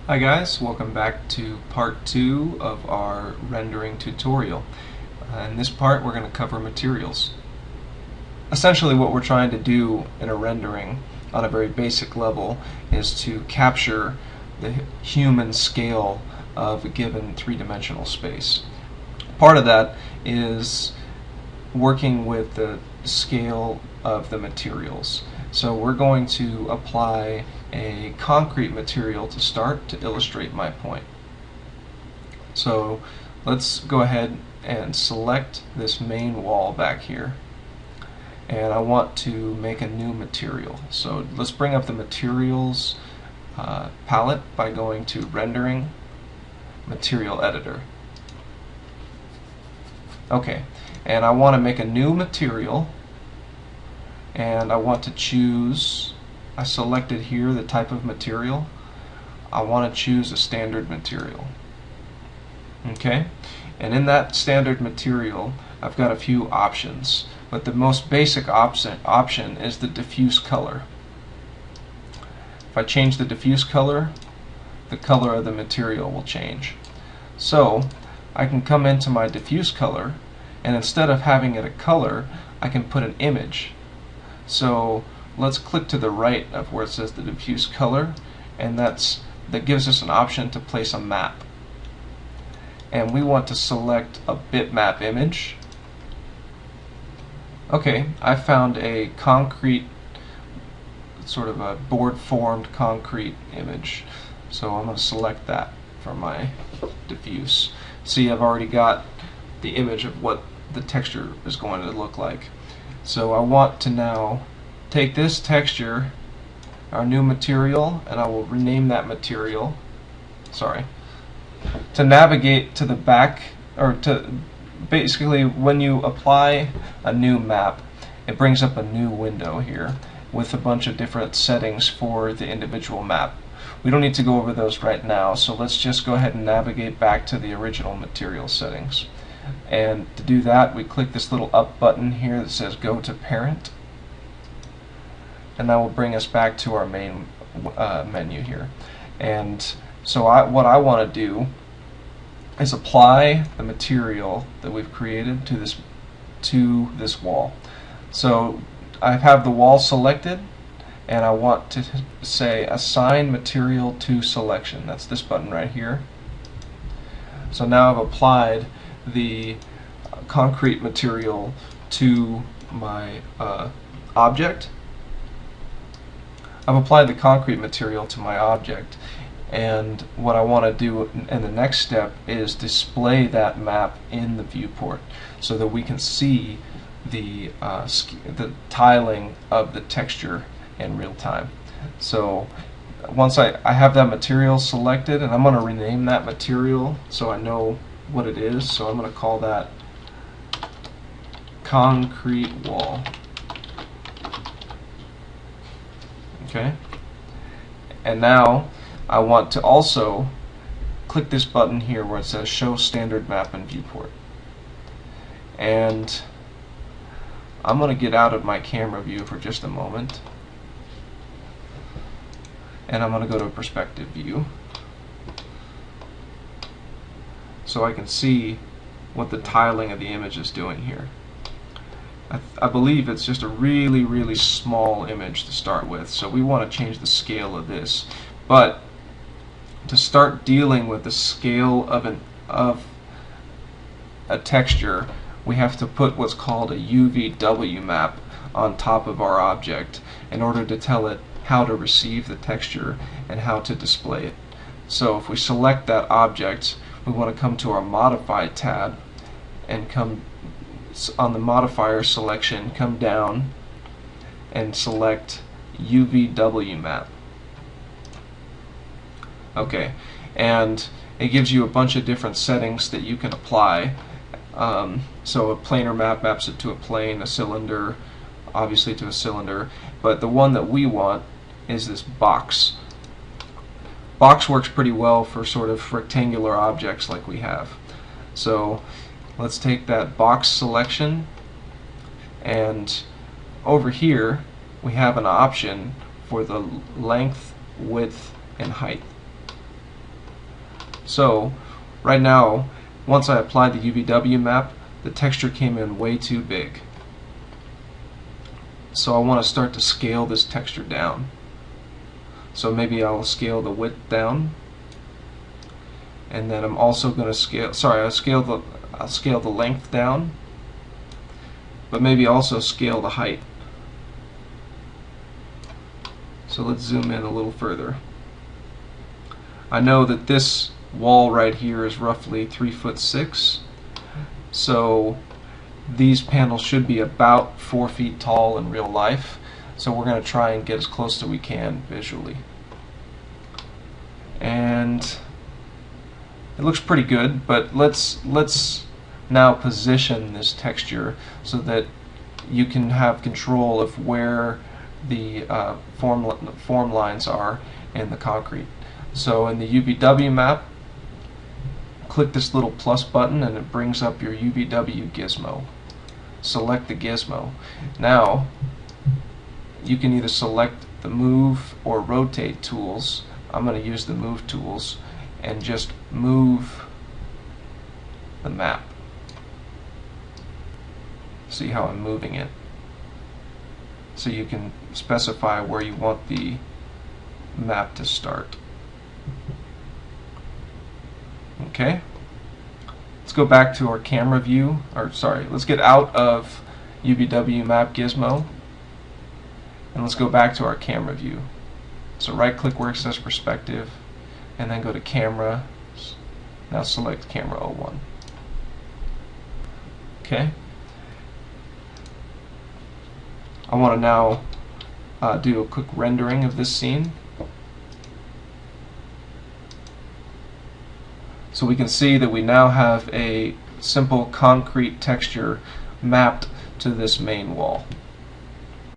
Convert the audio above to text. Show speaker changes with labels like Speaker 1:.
Speaker 1: Hi guys, welcome back to part 2 of our rendering tutorial. In this part we're going to cover materials. Essentially what we're trying to do in a rendering on a very basic level is to capture the human scale of a given three-dimensional space. Part of that is working with the scale of the materials. So we're going to apply a concrete material to start to illustrate my point. So let's go ahead and select this main wall back here, and I want to make a new material. So let's bring up the materials palette by going to rendering, material editor. Okay, and I want to make a new material, and I want to choose, I selected here the type of material. I want to choose a standard material. Okay, and in that standard material I've got a few options, but the most basic option is the diffuse color. If I change the diffuse color, the color of the material will change. So I can come into my diffuse color, and instead of having it a color, I can put an image. So let's click to the right of where it says the diffuse color, and that gives us an option to place a map. And we want to select a bitmap image. Okay, I found a concrete, sort of a board formed concrete image. So I'm going to select that for my diffuse. See, I've already got the image of what the texture is going to look like. So I want to now take this texture, our new material, and I will rename that material. Sorry. To navigate to the back, or to basically when you apply a new map, it brings up a new window here with a bunch of different settings for the individual map. We don't need to go over those right now, so let's just go ahead and navigate back to the original material settings. And to do that, we click this little up button here that says go to parent, and that will bring us back to our main menu here. And so what I want to do is apply the material that we've created to this wall. So I have the wall selected, and I want to say assign material to selection. That's this button right here. So now I've applied the concrete material to my object. I've applied the concrete material to my object, and what I want to do in the next step is display that map in the viewport so that we can see the tiling of the texture in real time. So once I have that material selected, and I'm going to rename that material so I know what it is. So I'm going to call that concrete wall. Okay, and now I want to also click this button here where it says show standard map in viewport, and I'm going to get out of my camera view for just a moment, and I'm going to go to perspective view so I can see what the tiling of the image is doing here. I believe it's just a really small image to start with, so we want to change the scale of this. But to start dealing with the scale of a texture, we have to put what's called a UVW map on top of our object in order to tell it how to receive the texture and how to display it. So if we select that object, we want to come to our Modify tab and come on the modifier selection, come down and select UVW map. Okay, and it gives you a bunch of different settings that you can apply. So a planar map maps it to a plane, a cylinder, obviously to a cylinder, but the one that we want is this box. Box works pretty well for sort of rectangular objects like we have. So let's take that box selection, and over here we have an option for the length, width, and height. So right now, once I applied the UVW map, the texture came in way too big. So I want to start to scale this texture down. So maybe I'll scale the width down, and then I'm also going to scale. Sorry, I'll scale the length down, but maybe also scale the height. So let's zoom in a little further. I know that this wall right here is roughly 3'6", so these panels should be about 4 feet tall in real life. So we're going to try and get as close as we can visually. And it looks pretty good, but let's now position this texture so that you can have control of where the form lines are in the concrete. So in the UVW map, click this little plus button and it brings up your UVW gizmo. Select the gizmo. Now you can either select the move or rotate tools. I'm going to use the move tools and just move the map. See how I'm moving it? So you can specify where you want the map to start. Okay, let's go back to our camera view, or sorry, let's get out of UVW map gizmo and let's go back to our camera view. So right click where it says perspective and then go to camera. Now select camera 01. Okay, I want to now do a quick rendering of this scene. So we can see that we now have a simple concrete texture mapped to this main wall.